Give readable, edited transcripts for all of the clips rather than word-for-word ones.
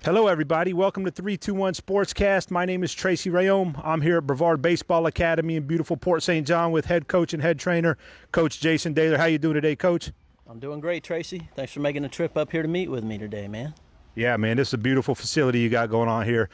Hello, everybody. Welcome to 321 SPORTSCAST. My name is Tracy Rheaume. I'm here at Brevard Baseball Academy in beautiful Port St. John with head coach and head trainer, Coach Jason Dehler. How you doing today, Coach? I'm doing great, Tracy. Thanks for making the trip up here to meet with me today, man. Yeah, man, this is a beautiful facility you got going on here.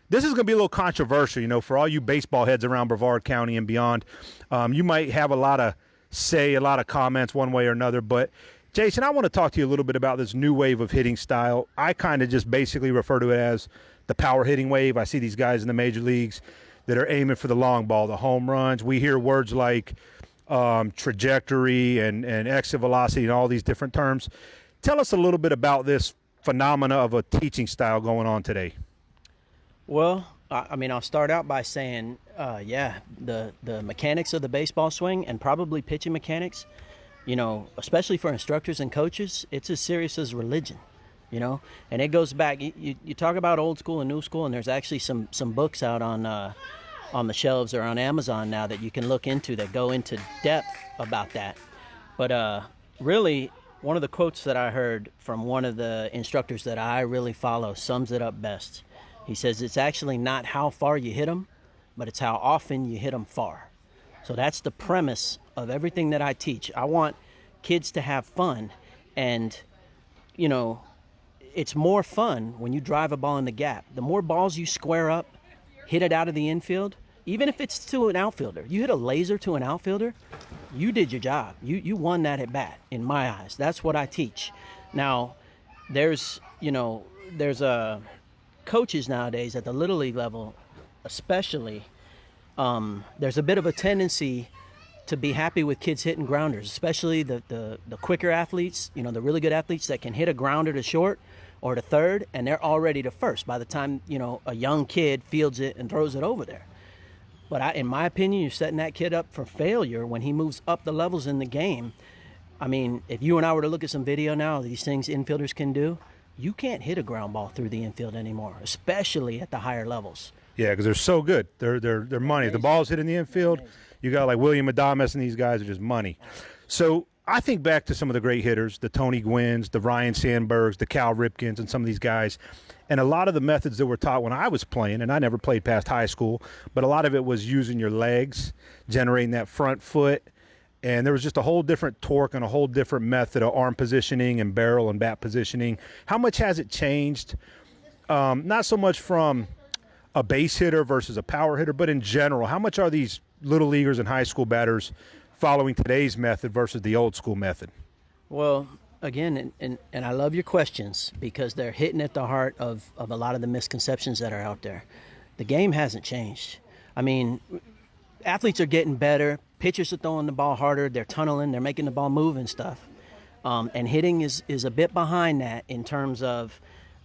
This is going to be a little controversial, for all you baseball heads around Brevard County and beyond. You might have a lot of comments one way or another, but Jason, I want to talk to you a little bit about this new wave of hitting style. I kind of just basically refer to it as the power hitting wave. I see these guys in the major leagues that are aiming for the long ball, the home runs. We hear words like trajectory and exit velocity and all these different terms. Tell us a little bit about this phenomena of a teaching style going on today. Well, I'll start out by saying, the mechanics of the baseball swing and probably pitching mechanics, especially for instructors and coaches, it's as serious as religion, and it goes back. You talk about old school and new school, and there's actually some books out on the shelves or on Amazon now that you can look into that go into depth about that. But really, one of the quotes that I heard from one of the instructors that I really follow sums it up best. He says, it's actually not how far you hit them, but it's how often you hit them far. So that's the premise of everything that I teach. I want kids to have fun, and it's more fun when you drive a ball in the gap. The more balls you square up, hit it out of the infield, even if it's to an outfielder. You hit a laser to an outfielder, you did your job. You won that at bat, in my eyes. That's what I teach. Now, there's coaches nowadays at the Little League level, especially, there's a bit of a tendency to be happy with kids hitting grounders, especially the quicker athletes, the really good athletes that can hit a grounder to short or to third, and they're already to first by the time, a young kid fields it and throws it over there. But in my opinion, you're setting that kid up for failure when he moves up the levels in the game. I mean, if you and I were to look at some video now of these things infielders can do, you can't hit a ground ball through the infield anymore, especially at the higher levels. Yeah, because they're so good. They're money. The ball's hit in the infield. You got like William Adames, and these guys are just money. So I think back to some of the great hitters, the Tony Gwynns, the Ryan Sandbergs, the Cal Ripkins, and some of these guys. And a lot of the methods that were taught when I was playing, and I never played past high school, but a lot of it was using your legs, generating that front foot. And there was just a whole different torque and a whole different method of arm positioning and barrel and bat positioning. How much has it changed? Not so much from a base hitter versus a power hitter, but in general, how much are these little leaguers and high school batters following today's method versus the old school method? Well, again, and I love your questions because they're hitting at the heart of a lot of the misconceptions that are out there. The game hasn't changed. I mean, athletes are getting better. Pitchers are throwing the ball harder. They're tunneling. They're making the ball move and stuff. And hitting is a bit behind that in terms of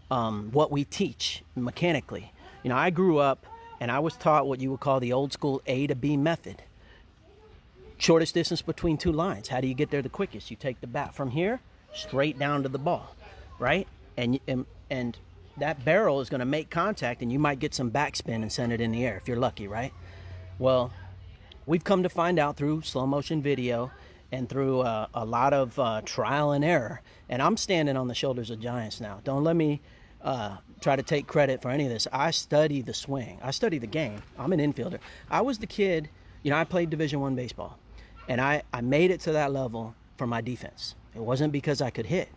what we teach mechanically. I grew up and I was taught what you would call the old school A to B method. Shortest distance between two lines. How do you get there the quickest? You take the bat from here straight down to the ball, right? And that barrel is going to make contact, and you might get some backspin and send it in the air if you're lucky, right? Well, we've come to find out through slow motion video and through a lot of trial and error, and I'm standing on the shoulders of giants now. Don't let me try to take credit for any of this. I study the swing. I study the game. I'm an infielder. I was the kid, I played Division I baseball, and I made it to that level for my defense. It wasn't because I could hit.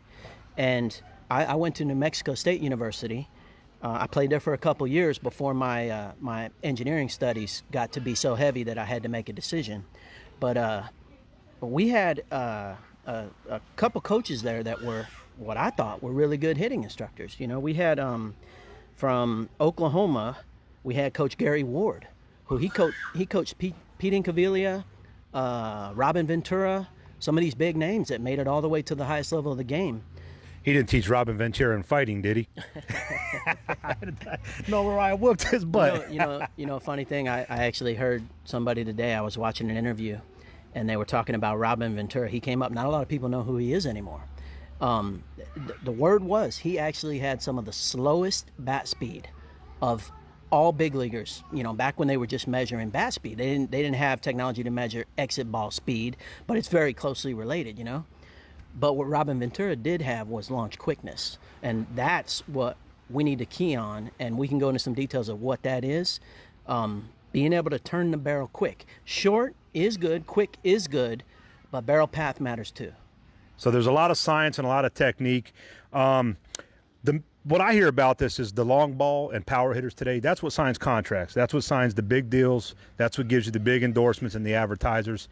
And I went to New Mexico State University. I played there for a couple years before my engineering studies got to be so heavy that I had to make a decision. But we had a couple coaches there that were what I thought were really good hitting instructors. We had from Oklahoma, we had Coach Gary Ward, who he coached Pete Incaviglia, Robin Ventura, some of these big names that made it all the way to the highest level of the game. He didn't teach Robin Ventura in fighting, did he? No, where I whooped his butt. Funny thing, I actually heard somebody today, I was watching an interview, and they were talking about Robin Ventura. He came up, not a lot of people know who he is anymore. The word was he actually had some of the slowest bat speed of all big leaguers, back when they were just measuring bat speed. They didn't have technology to measure exit ball speed, but it's very closely related, But what Robin Ventura did have was launch quickness, and that's what we need to key on, and we can go into some details of what that is. Being able to turn the barrel quick. Short is good, quick is good, but barrel path matters too. So there's a lot of science and a lot of technique. What I hear about this is the long ball and power hitters today. That's what signs contracts. That's what signs the big deals. That's what gives you the big endorsements and the advertisers.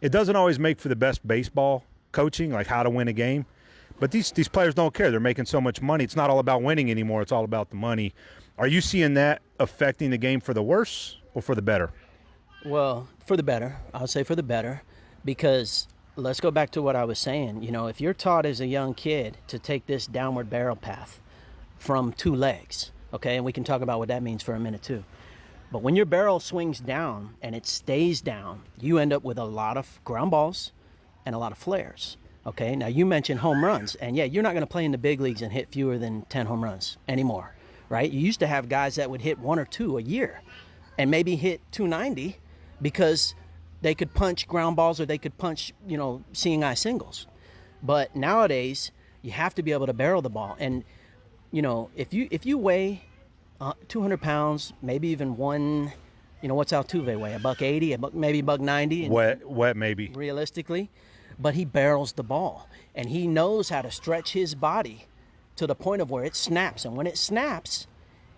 It doesn't always make for the best baseball coaching, like how to win a game. But these players don't care. They're making so much money. It's not all about winning anymore. It's all about the money. Are you seeing that affecting the game for the worse or for the better? Well, for the better. I would say for the better, because let's go back to what I was saying. You know, if you're taught as a young kid to take this downward barrel path from 2 legs, okay, and we can talk about what that means for a minute too. But when your barrel swings down and it stays down, you end up with a lot of ground balls and a lot of flares. Okay, now you mentioned home runs, and yeah, you're not going to play in the big leagues and hit fewer than 10 home runs anymore, right? You used to have guys that would hit 1 or 2 a year and maybe hit 290 because they could punch ground balls or they could punch, seeing eye singles. But nowadays, you have to be able to barrel the ball. And, if you weigh 200 pounds, maybe even one, what's Altuve weigh? $180, maybe $190. Wet maybe. Realistically. But he barrels the ball. And he knows how to stretch his body to the point of where it snaps. And when it snaps,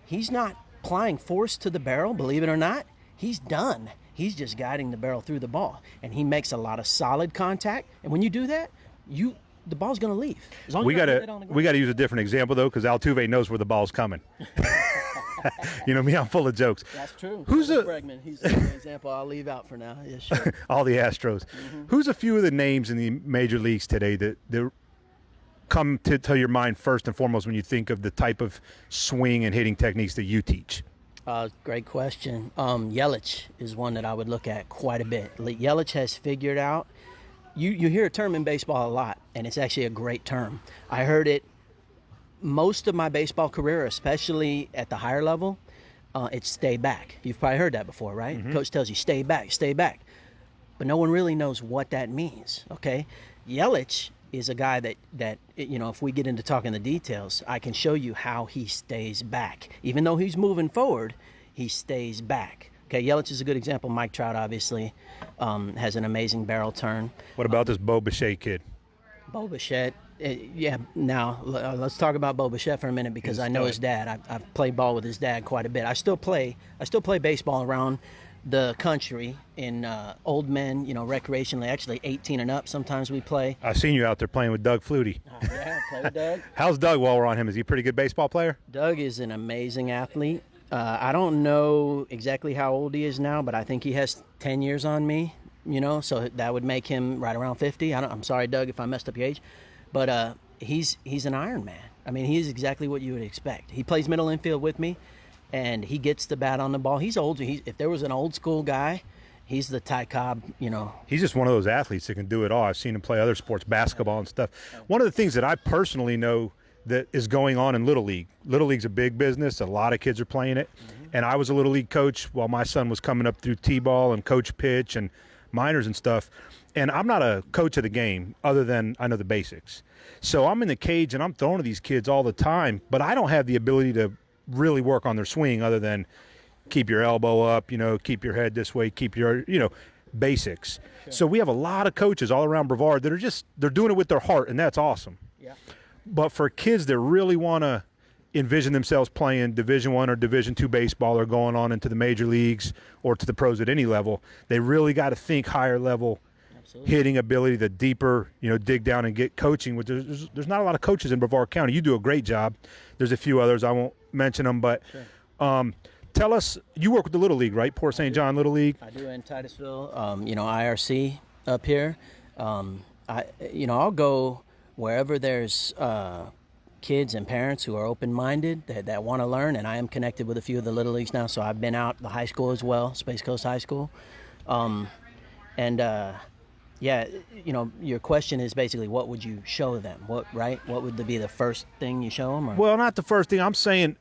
he's not applying force to the barrel, believe it or not. He's done. He's just guiding the barrel through the ball. And he makes a lot of solid contact. And when you do that, the ball's going to leave. We got to use a different example, though, because Altuve knows where the ball's coming. You know me, I'm full of jokes. That's true. Who's Bregman? He's an example I'll leave out for now. Yeah, sure. All the Astros. Mm-hmm. Who's a few of the names in the major leagues today that come to your mind first and foremost when you think of the type of swing and hitting techniques that you teach? Great question. Yelich is one that I would look at quite a bit. Yelich has figured out. You hear a term in baseball a lot, and it's actually a great term. I heard it most of my baseball career, especially at the higher level. It's stay back. You've probably heard that before, right? Mm-hmm. Coach tells you stay back, stay back. But no one really knows what that means, okay? Yelich is a guy that if we get into talking the details, I can show you how he stays back. Even though he's moving forward, he stays back. Okay, Yelich is a good example. Mike Trout, obviously, has an amazing barrel turn. What about this Bo Bichette kid? Bo Bichette, now let's talk about Bo Bichette for a minute because I know his dad. I've played ball with his dad quite a bit. I still play baseball around the country in old men, recreationally. Actually, 18 and up. Sometimes we play. I've seen you out there playing with Doug Flutie. Yeah, play with Doug. How's Doug while we're on him? Is he a pretty good baseball player? Doug is an amazing athlete. I don't know exactly how old he is now, but I think he has 10 years on me, so that would make him right around 50. I'm sorry, Doug, if I messed up your age. But he's an Iron Man. I mean, he's exactly what you would expect. He plays middle infield with me, and he gets the bat on the ball. He's old. If there was an old school guy, he's the Ty Cobb, He's just one of those athletes that can do it all. I've seen him play other sports, basketball and stuff. One of the things that I personally know that is going on in Little League. Little League's a big business. A lot of kids are playing it. Mm-hmm. And I was a Little League coach while my son was coming up through T-ball and coach pitch and minors and stuff. And I'm not a coach of the game other than I know the basics. So I'm in the cage and I'm throwing to these kids all the time, but I don't have the ability to really work on their swing other than keep your elbow up, keep your head this way, keep your, basics. Sure. So we have a lot of coaches all around Brevard that they're doing it with their heart, and that's awesome. Yeah. But for kids that really want to envision themselves playing Division I or Division II baseball or going on into the major leagues or to the pros at any level, they really got to think higher level. Absolutely. Hitting ability, the deeper, dig down and get coaching. There's not a lot of coaches in Brevard County. You do a great job. There's a few others. I won't mention them, but sure. Tell us, you work with the Little League, right? Port St. John Little League. I do in Titusville, IRC up here. I'll go wherever there's kids and parents who are open-minded that want to learn, and I am connected with a few of the Little Leagues now, so I've been out the high school as well, Space Coast High School. Your question is basically what would you show them? What would be the first thing you show them? Or? Well, not the first thing. I'm saying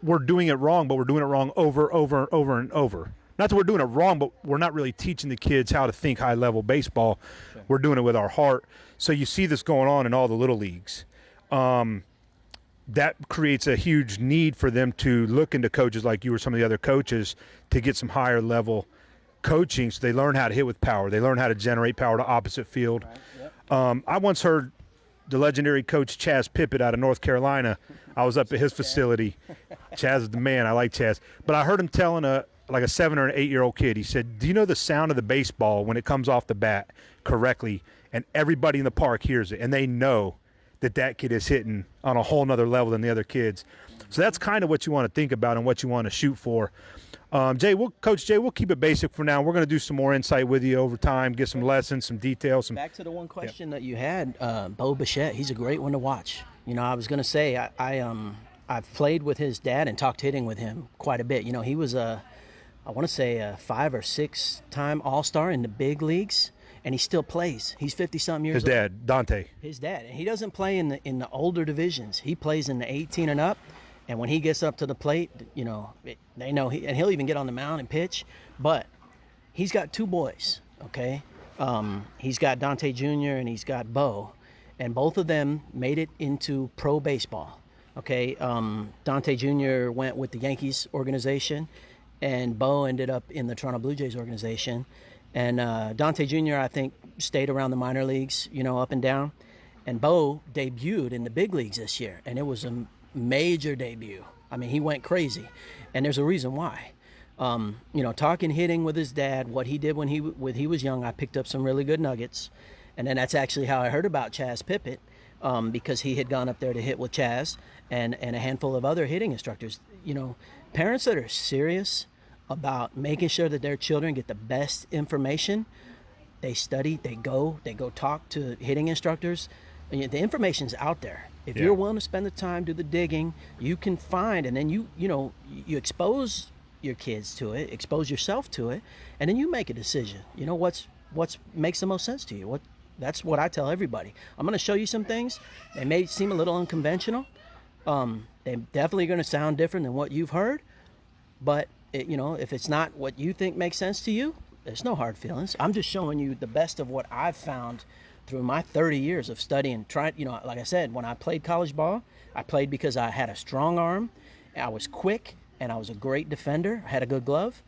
we're doing it wrong, but we're doing it wrong over and over. Not that we're doing it wrong, but we're not really teaching the kids how to think high-level baseball. Sure. We're doing it with our heart. So you see this going on in all the Little Leagues. that creates a huge need for them to look into coaches like you or some of the other coaches to get some higher level coaching, so they learn how to hit with power. They learn how to generate power to opposite field. Right. Yep. I once heard the legendary coach Chaz Pippett out of North Carolina. I was up at his facility. Chaz is the man. I like Chaz. But I heard him telling a 7 or an 8-year-old kid, he said, do you know the sound of the baseball when it comes off the bat correctly, and everybody in the park hears it, and they know that kid is hitting on a whole nother level than the other kids. So that's kind of what you want to think about and what you want to shoot for. Coach Jay, we'll keep it basic for now. We're going to do some more insight with you over time, get some lessons, some details. Back to the one question that you had, Bo Bichette, he's a great one to watch. I was going to say I've played with his dad and talked hitting with him quite a bit. He was a 5 or 6 time All-Star in the big leagues. And he still plays. He's 50-something years old. His dad, Dante. His dad. And he doesn't play in the older divisions. He plays in the 18 and up. And when he gets up to the plate, they know and he'll even get on the mound and pitch. But he's got 2 boys, okay? He's got Dante Jr. and he's got Bo. And both of them made it into pro baseball, okay? Dante Jr. went with the Yankees organization, and Bo ended up in the Toronto Blue Jays organization. And Dante Jr., I think, stayed around the minor leagues, up and down. And Bo debuted in the big leagues this year, and it was a major debut. I mean, he went crazy, and there's a reason why. Talking hitting with his dad, what he did when he was young, I picked up some really good nuggets. And then that's actually how I heard about Chaz Pippett, because he had gone up there to hit with Chaz and a handful of other hitting instructors. Parents that are serious about making sure that their children get the best information, they study, they go talk to hitting instructors. The information's out there. If you're willing to spend the time, do the digging, you can find, and then you expose your kids to it, expose yourself to it, and then you make a decision. What's makes the most sense to you. That's what I tell everybody. I'm going to show you some things. They may seem a little unconventional. They're definitely going to sound different than what you've heard, but if it's not what you think makes sense to you, there's no hard feelings. I'm just showing you the best of what I've found through my 30 years of studying. Like I said, when I played college ball, I played because I had a strong arm, I was quick, and I was a great defender. I had a good glove.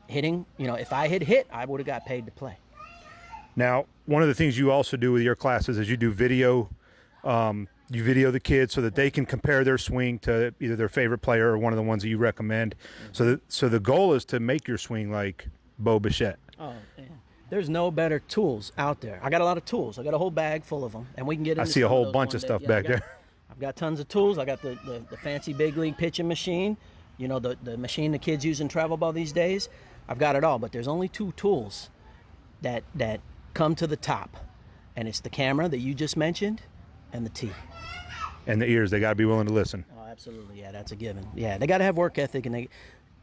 Hitting, if I had hit, I would have got paid to play. Now, one of the things you also do with your classes is you do video. You video the kids so that they can compare their swing to either their favorite player or one of the ones that you recommend. Mm-hmm. So the goal is to make your swing like Bo Bichette. Oh, man. There's no better tools out there. I got a lot of tools. I got a whole bag full of them, and we can get into I see a whole bunch of stuff back there. I've got tons of tools. I got the fancy big league pitching machine, the machine the kids use in travel ball these days. I've got it all, but there's only 2 tools that come to the top, and it's the camera that you just mentioned and the tee. And the ears, they got to be willing to listen. Oh, absolutely. Yeah, that's a given. Yeah, they got to have work ethic, and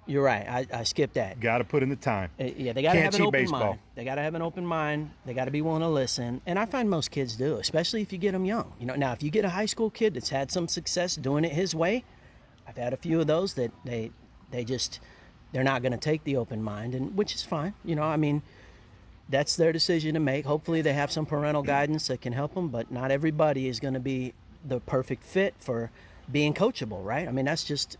you're right. I skipped that. Got to put in the time. Yeah, they got to have an open mind. They got to have an open mind. They got to be willing to listen, and I find most kids do, especially if you get them young. Now if you get a high school kid that's had some success doing it his way, I've had a few of those that they're not going to take the open mind, and which is fine. That's their decision to make. Hopefully they have some parental guidance that can help them, but not everybody is going to be the perfect fit for being coachable, right?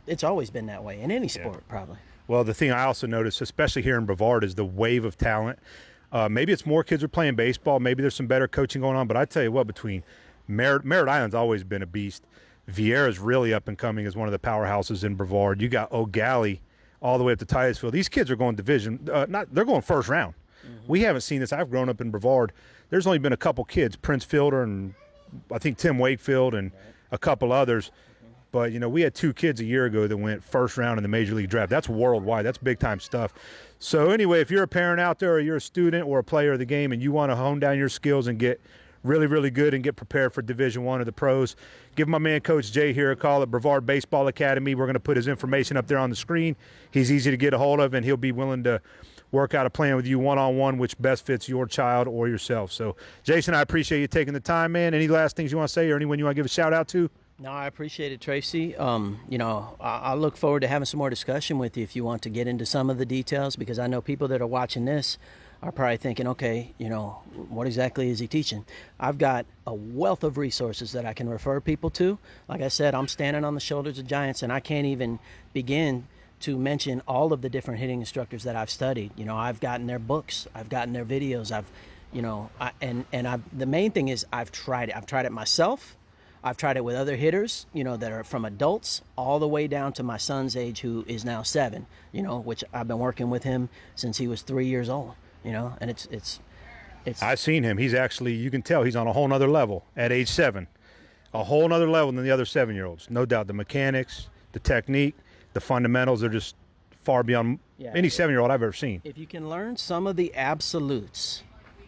It's always been that way in any sport, probably. Well, the thing I also noticed, especially here in Brevard, is the wave of talent. Maybe it's more kids are playing baseball. Maybe there's some better coaching going on. But I tell you what, between Merritt Island's always been a beast. Vieira's really up and coming as one of the powerhouses in Brevard. You got O'Galley all the way up to Titusville. These kids are going division. They're going first round. Mm-hmm. We haven't seen this. I've grown up in Brevard. There's only been a couple kids, Prince Fielder and I think Tim Wakefield and a couple others. But, we had 2 kids a year ago that went first round in the Major League Draft. That's worldwide. That's big-time stuff. So, anyway, if you're a parent out there or you're a student or a player of the game and you want to hone down your skills and get really, really good and get prepared for Division I or the pros, give my man Coach Jay here a call at Brevard Baseball Academy. We're going to put his information up there on the screen. He's easy to get a hold of, and he'll be willing to work out a plan with you one-on-one which best fits your child or yourself. So, Jason, I appreciate you taking the time, man. Any last things you want to say or anyone you want to give a shout-out to? No, I appreciate it, Tracy. I look forward to having some more discussion with you if you want to get into some of the details, because I know people that are watching this are probably thinking, okay, what exactly is he teaching? I've got a wealth of resources that I can refer people to. Like I said, I'm standing on the shoulders of giants, and I can't even begin to mention all of the different hitting instructors that I've studied. I've gotten their books, I've gotten their videos, the main thing is I've tried it. I've tried it myself. I've tried it with other hitters, that are from adults all the way down to my son's age, who is now 7, which I've been working with him since he was 3 years old, and it's. I've seen him. He's actually, you can tell he's on a whole nother level at age 7, a whole nother level than the other 7-year-olds. No doubt. The mechanics, the technique, the fundamentals are just far beyond any 7-year-old I've ever seen. If you can learn some of the absolutes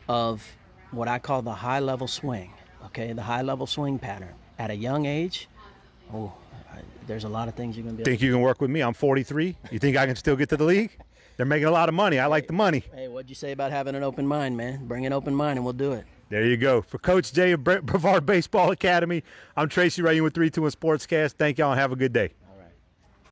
of what I call the high level swing, the high level swing pattern at a young age, there's a lot of things you're going to be able to do. Think you can work with me? I'm 43. You think I can still get to the league? They're making a lot of money. I like the money. Hey, what'd you say about having an open mind, man? Bring an open mind and we'll do it. There you go. For Coach Jay of Brevard Baseball Academy, I'm Tracy Rheaume with 321 SPORTSCAST. Thank y'all and have a good day.